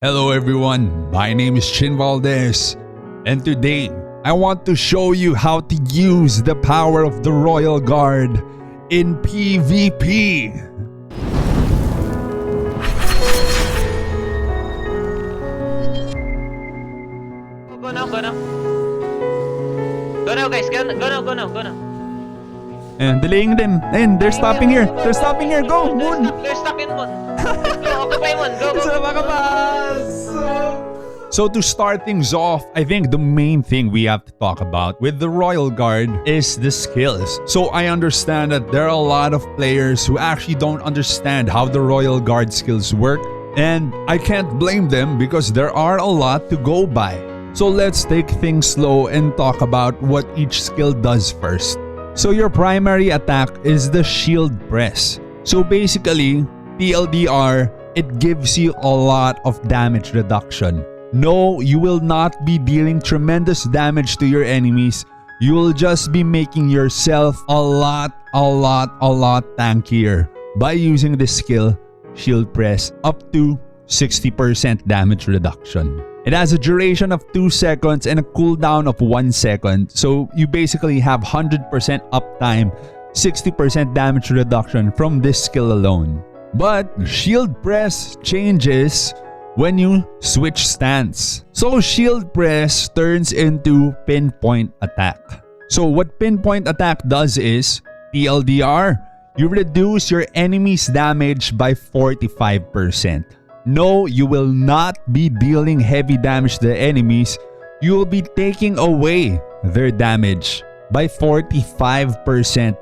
Hello everyone, my name is Chin Valdez, and today I want to show you how to use the power of the Royal Guard in PvP. Go now, go now. Go now, guys. Go now. And delaying them, and they're stopping here. They're stopping here. Go, Moon. They're stuck in Moon. Go, occupy Moon. Go. So to start things off, I think the main thing we have to talk about with the Royal Guard is the skills. So I understand that there are a lot of players who actually don't understand how the Royal Guard skills work, and I can't blame them because there are a lot to go by. So let's take things slow and talk about what each skill does first. So your primary attack is the shield press. So basically, TLDR, it gives you a lot of damage reduction. No, you will not be dealing tremendous damage to your enemies. You will just be making yourself a lot tankier by using this skill, shield press, up to 60% damage reduction. It has a duration of 2 seconds and a cooldown of 1 second. So you basically have 100% uptime, 60% damage reduction from this skill alone. But shield press changes when you switch stance. So shield press turns into pinpoint attack. So what pinpoint attack does is, TLDR, you reduce your enemy's damage by 45%. No, you will not be dealing heavy damage to the enemies. You will be taking away their damage by 45%,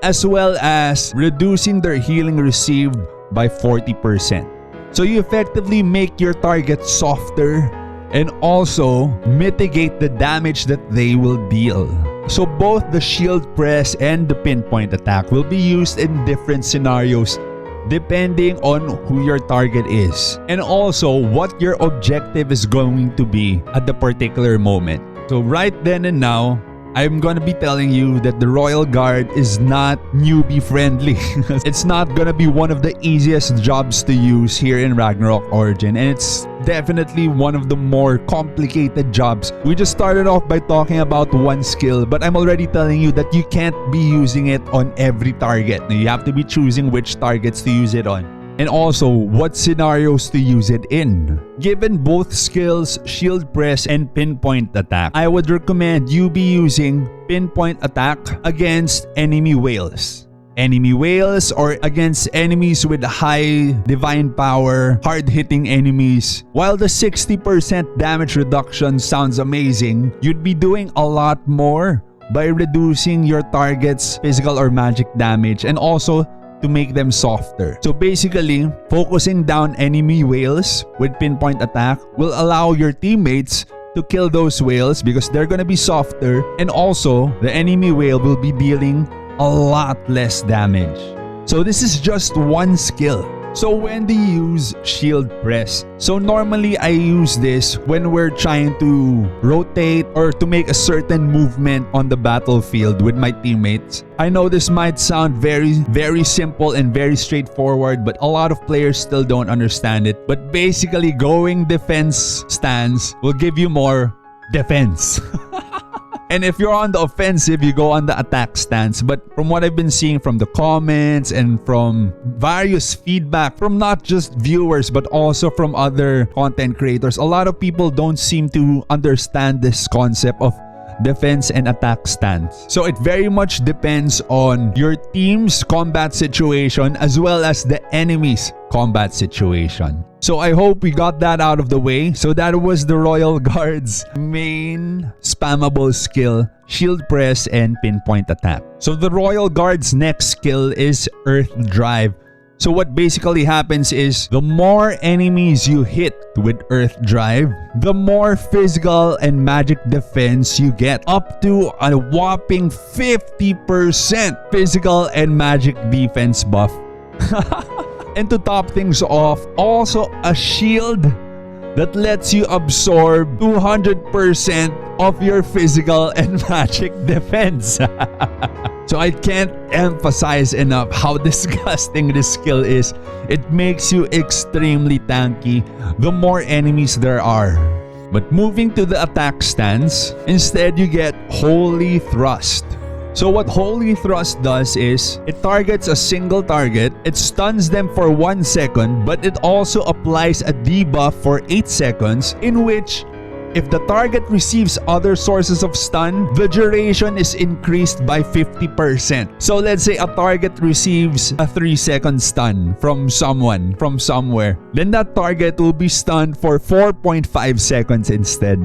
as well as reducing their healing received by 40%. So you effectively make your target softer and also mitigate the damage that they will deal. So both the shield press and the pinpoint attack will be used in different scenarios depending on who your target is and also what your objective is going to be at the particular moment. So right then and now, I'm gonna be telling you that the Royal Guard is not newbie friendly. It's not gonna be one of the easiest jobs to use here in Ragnarok Origin, and it's definitely one of the more complicated jobs. We just started off by talking about one skill, but I'm already telling you that you can't be using it on every target. You have to be choosing which targets to use it on, and also what scenarios to use it in. Given both skills, shield press and pinpoint attack, I would recommend you be using pinpoint attack against enemy whales. Enemy whales or against enemies with high divine power, hard-hitting enemies. While the 60% damage reduction sounds amazing, you'd be doing a lot more by reducing your target's physical or magic damage and also to make them softer. So basically, focusing down enemy whales with pinpoint attack will allow your teammates to kill those whales because they're gonna be softer, and also the enemy whale will be dealing a lot less damage. So this is just one skill. So when do you use shield press? So normally I use this when we're trying to rotate or to make a certain movement on the battlefield with my teammates. I know this might sound very simple and very straightforward, but a lot of players still don't understand it. But basically, going defense stance will give you more defense. And if you're on the offensive, you go on the attack stance. But from what I've been seeing from the comments and from various feedback from not just viewers but also from other content creators, a lot of people don't seem to understand this concept of defense and attack stance. So it very much depends on your team's combat situation as well as the enemy's combat situation. So I hope we got that out of the way. So that was the Royal Guard's main spammable skill, shield press and pinpoint attack. So the Royal Guard's next skill is Earth Drive. So what basically happens is the more enemies you hit with Earth Drive, the more physical and magic defense you get, up to a whopping 50% physical and magic defense buff. And to top things off, also a shield that lets you absorb 200% of your physical and magic defense. So I can't emphasize enough how disgusting this skill is. It makes you extremely tanky the more enemies there are. But moving to the attack stance, instead you get Holy Thrust. So what Holy Thrust does is, it targets a single target, it stuns them for 1 second, but it also applies a debuff for 8 seconds, in which if the target receives other sources of stun, the duration is increased by 50%. So let's say a target receives a 3-second stun from someone, from somewhere. Then that target will be stunned for 4.5 seconds instead.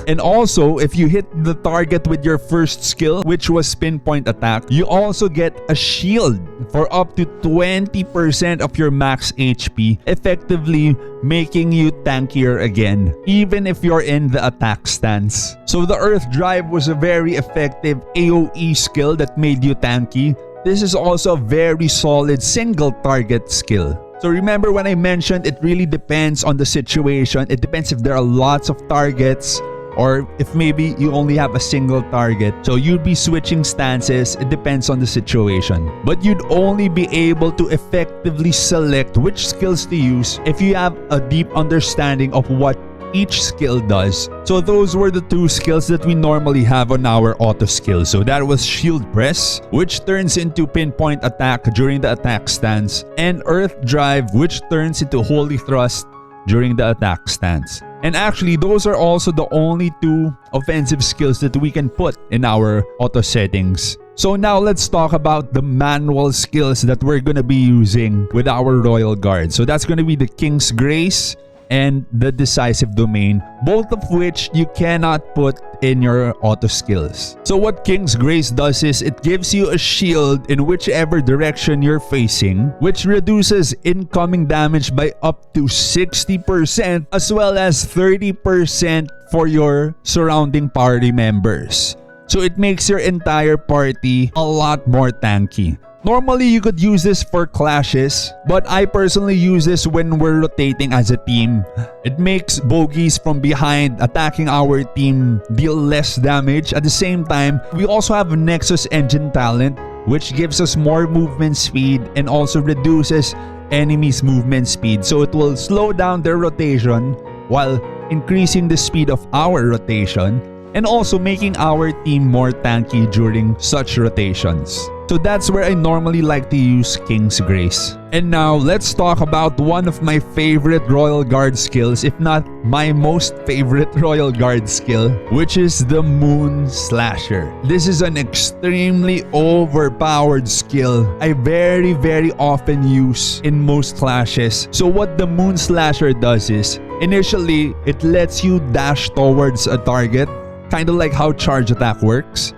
And also, if you hit the target with your first skill, which was pinpoint attack, you also get a shield for up to 20% of your max HP, effectively making you tankier again, even if you're in the attack stance. So the Earth Drive was a very effective AoE skill that made you tanky. This is also a very solid single target skill. So remember when I mentioned it really depends on the situation. It depends if there are lots of targets or if maybe you only have a single target. So you'd be switching stances. It depends on the situation. But you'd only be able to effectively select which skills to use if you have a deep understanding of what each skill does. So those were the two skills that we normally have on our auto skills. So that was Shield Press, which turns into Pinpoint Attack during the attack stance, and Earth Drive, which turns into Holy Thrust during the attack stance. And actually, those are also the only two offensive skills that we can put in our auto settings. So now let's talk about the manual skills that we're gonna be using with our Royal Guard. So that's gonna be the King's Grace and the Decisive Domain, both of which you cannot put in your auto skills. So what King's Grace does is it gives you a shield in whichever direction you're facing, which reduces incoming damage by up to 60%, as well as 30% for your surrounding party members. So it makes your entire party a lot more tanky. Normally, you could use this for clashes, but I personally use this when we're rotating as a team. It makes bogeys from behind attacking our team deal less damage. At the same time, we also have Nexus Engine Talent, which gives us more movement speed and also reduces enemies' movement speed. So it will slow down their rotation while increasing the speed of our rotation and also making our team more tanky during such rotations. So that's where I normally like to use King's Grace. And now let's talk about one of my favorite Royal Guard skills, if not my most favorite Royal Guard skill, which is the Moon Slasher. This is an extremely overpowered skill I very often use in most clashes. So what the Moon Slasher does is, initially, it lets you dash towards a target, kind of like how charge attack works.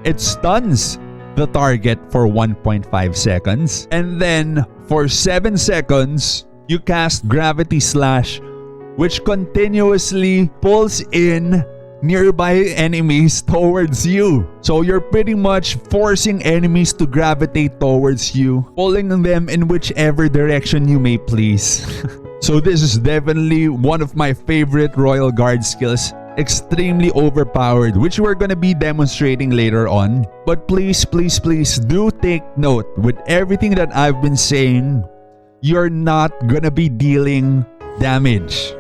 It stuns the target for 1.5 seconds, and then for 7 seconds you cast Gravity Slash, which continuously pulls in nearby enemies towards you. So you're pretty much forcing enemies to gravitate towards you, pulling them in whichever direction you may please. So this is definitely one of my favorite Royal Guard skills. Extremely overpowered, which we're gonna be demonstrating later on. But please do take note, with everything that I've been saying, you're not gonna be dealing damage.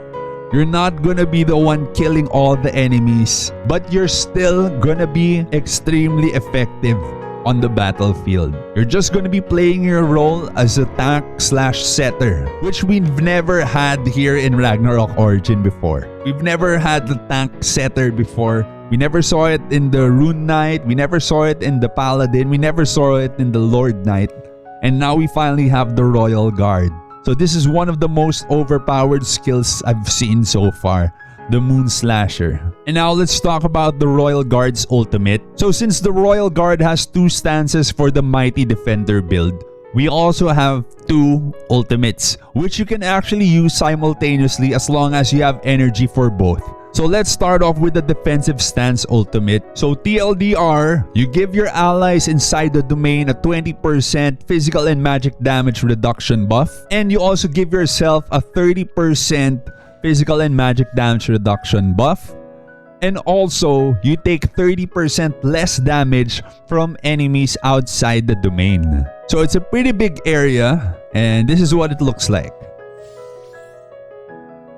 You're not gonna be the one killing all the enemies, but you're still gonna be extremely effective on the battlefield. You're just gonna be playing your role as a tank/setter, which we've never had here in Ragnarok Origin before. We've never had the tank setter before. We never saw it in the Rune Knight. We never saw it in the Paladin. We never saw it in the Lord Knight. And now we finally have the Royal Guard. So this is one of the most overpowered skills I've seen so far, the Moon Slasher. And now let's talk about the Royal Guard's ultimate. So since the Royal Guard has 2 stances for the Mighty Defender build, we also have 2 ultimates, which you can actually use simultaneously as long as you have energy for both. So let's start off with the Defensive Stance ultimate. So TLDR, you give your allies inside the domain a 20% physical and magic damage reduction buff, and you also give yourself a 30% physical and magic damage reduction buff. And also, you take 30% less damage from enemies outside the domain. So it's a pretty big area, and this is what it looks like.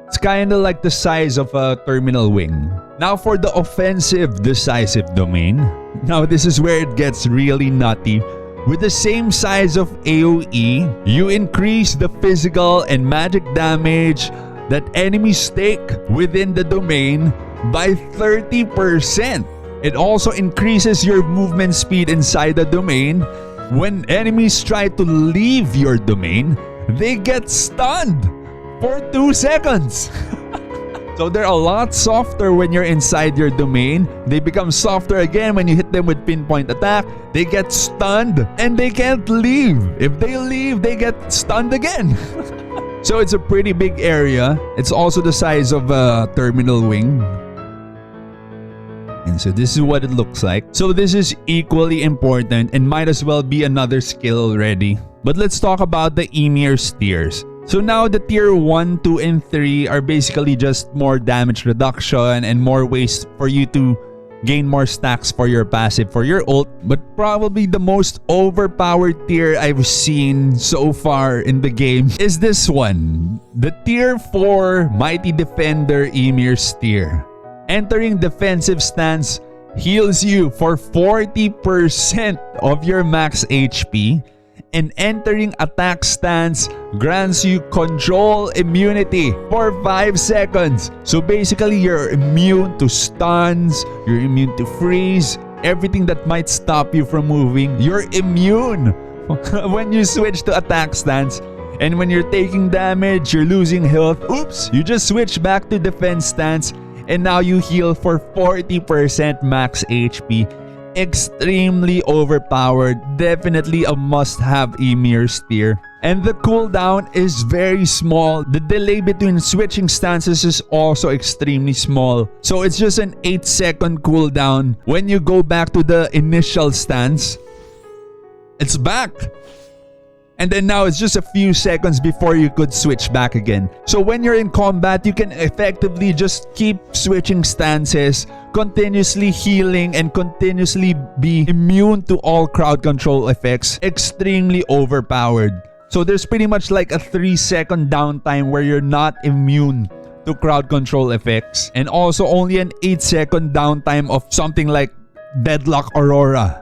It's kinda like the size of a terminal wing. Now for the offensive decisive domain. Now this is where it gets really nutty. With the same size of AoE, you increase the physical and magic damage that enemies take within the domain by 30%. It also increases your movement speed inside the domain. When enemies try to leave your domain, they get stunned for 2 seconds. So they're a lot softer when you're inside your domain. They become softer again when you hit them with pinpoint attack. They get stunned and they can't leave. If they leave, they get stunned again. So it's a pretty big area. It's also the size of a terminal wing. And so this is what it looks like. So this is equally important and might as well be another skill already. But let's talk about the Emir's tiers. So now the tier 1, 2, and 3 are basically just more damage reduction and more ways for you to gain more stacks for your passive, for your ult. But probably the most overpowered tier I've seen so far in the game is this one. The tier 4 Mighty Defender Emir's tier. Entering defensive stance heals you for 40% of your max HP. And entering attack stance grants you control immunity for 5 seconds. So basically, you're immune to stuns, you're immune to freeze, everything that might stop you from moving, you're immune when you switch to attack stance. And when you're taking damage, you're losing health, oops, you just switch back to defense stance and now you heal for 40% max HP. Extremely overpowered, definitely a must-have Emir's tier. And the cooldown is very small. The delay between switching stances is also extremely small. So it's just an 8-second cooldown. When you go back to the initial stance, it's back. And then now it's just a few seconds before you could switch back again. So when you're in combat, you can effectively just keep switching stances, continuously healing, and continuously be immune to all crowd control effects. Extremely overpowered. So there's pretty much like a 3-second downtime where you're not immune to crowd control effects. And also only an 8-second downtime of something like Deadlock Aurora.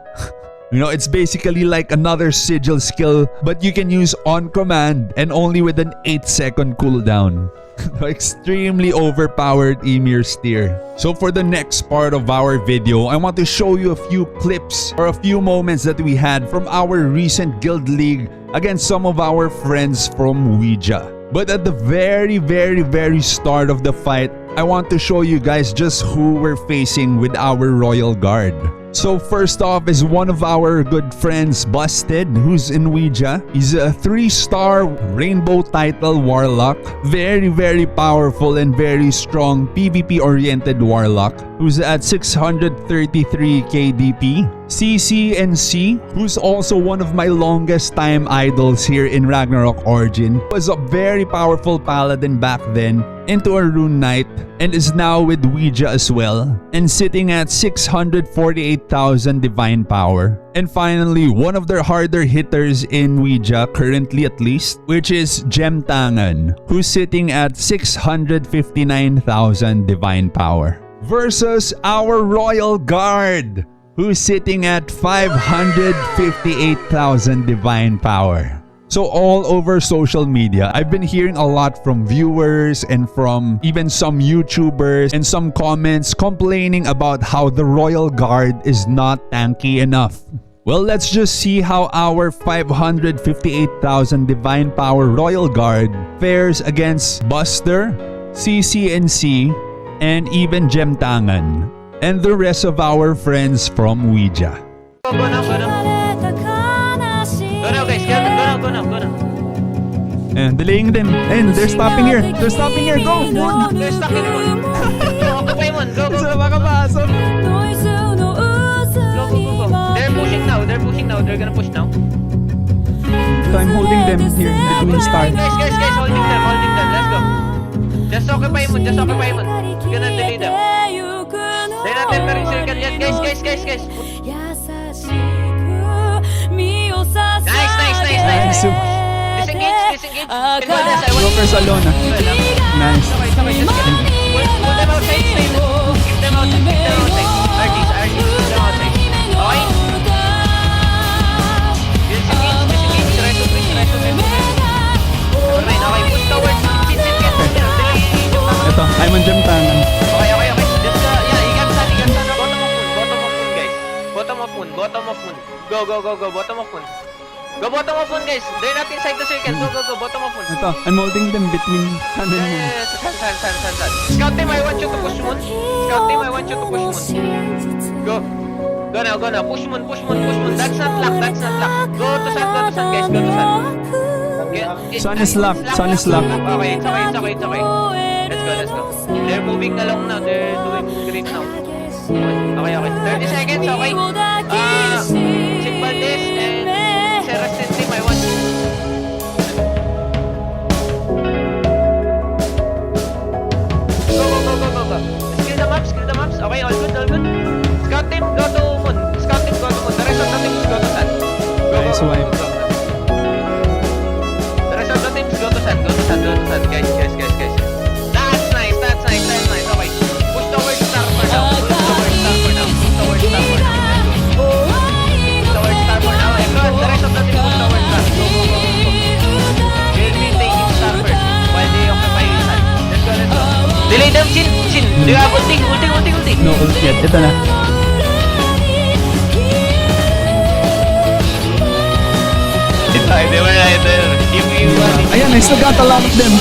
You know, it's basically like another sigil skill, but you can use on command and only with an 8-second cooldown. Extremely overpowered Emir's tier. So for the next part of our video, I want to show you a few clips or a few moments that we had from our recent guild league against some of our friends from WIJA. But at the very start of the fight, I want to show you guys just who we're facing with our Royal Guard. So first off is one of our good friends, Busted, who's in WIJA. He's a 3-star rainbow title warlock. Very powerful and very strong PvP-oriented warlock who's at 633 KDP. CCNC, who's also one of my longest time idols here in Ragnarok Origin, was a very powerful paladin back then into a rune knight and is now with WIJA as well and sitting at 648,000 divine power. And finally, one of their harder hitters in WIJA, currently at least, which is Gemtangan, who's sitting at 659,000 divine power. Versus our Royal Guard, who's sitting at 558,000 divine power. So all over social media, I've been hearing a lot from viewers and from even some YouTubers and some comments complaining about how the Royal Guard is not tanky enough. Well, let's just see how our 558,000 divine power Royal Guard fares against Buster, CCNC, and even Gemtangan, and the rest of our friends from WIJA. Go now, guys. Go now. And delaying them. And they're stopping here. They're stopping here. Go! They're stuck in one. Go, Pokemon. Go. Isa na makapasok. Go. They're pushing now. They're gonna push now. So I'm holding them here between stars. Guys. Holding them. Let's go. Just occupy him. We're gonna delay them. Dahil natin pa rin circle yan. Guys. Nice. Disengage. Brokers alone ah. Nice. Okay, just get it. Pull them outside, stay. Keep them outside. RGs, keep them outside. Okay? Disengage. Try to bring. Never mind, okay. Push towards. Ito, I'm on jam tangan. Okay. Just, igamsan. Bottom of moon, guys. Bottom of moon. Go. Bottom of moon. Go bottom of moon, guys. Drain natin side to circle. Go. Bottom of moon. Ito, I'm holding them between sun and moon. Yes. Scout team, I want you to push moon. Go now. Push moon. That's not luck. Go to sun, guys. Go to sun. Okay. Sun is locked. Okay, it's okay. Let's go. They're moving along now. They're doing great now. Okay. 30 seconds, okay? Simple this and Serastin team, I want you. Go. Skill the maps. Okay, all good. Scout team, go to moon. The rest of the teams go to sun. Go. The rest of the teams go to sun. Guys. That's nice. Okay. Push towards star for now. The rest of the team push towards star. Go. They'll be taking star first while they occupy the sun. Let's go. Delay them, Chin. Do you have ulti? No ult yet. Ito na. They were right there. If you want. Ayan, I still got a lot of them.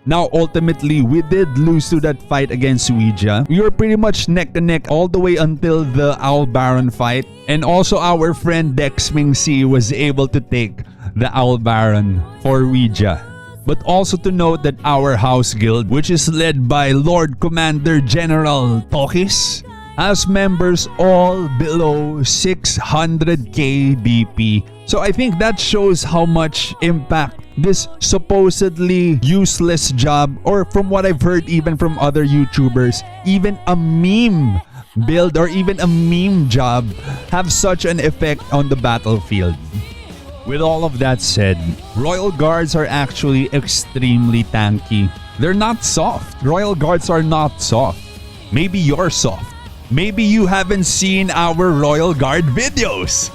Now, ultimately, we did lose to that fight against WIJA. We were pretty much neck and neck all the way until the Owl Baron fight. And also, our friend Dexming C was able to take the Owl Baron for WIJA. But also to note that our house guild, which is led by Lord Commander General Tokis, has members all below 600k DP. So I think that shows how much impact this supposedly useless job, or from what I've heard even from other YouTubers, even a meme build or even a meme job have such an effect on the battlefield. With all of that said, Royal Guards are actually extremely tanky. They're not soft. Royal Guards are not soft. Maybe you're soft. Maybe you haven't seen our Royal Guard videos.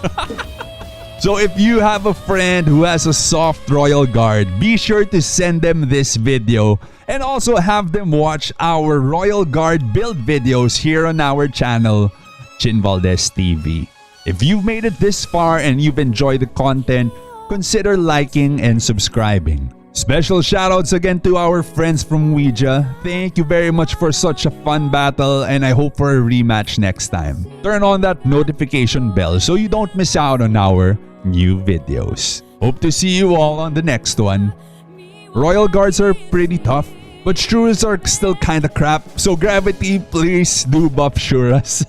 So if you have a friend who has a soft Royal Guard, be sure to send them this video and also have them watch our Royal Guard build videos here on our channel, Chin Valdez TV. If you've made it this far and you've enjoyed the content, consider liking and subscribing. Special shoutouts again to our friends from WIJA. Thank you very much for such a fun battle, and I hope for a rematch next time. Turn on that notification bell so you don't miss out on our new videos. Hope to see you all on the next one. Royal Guards are pretty tough, but Shuras are still kinda crap, so Gravity, please do buff Shuras.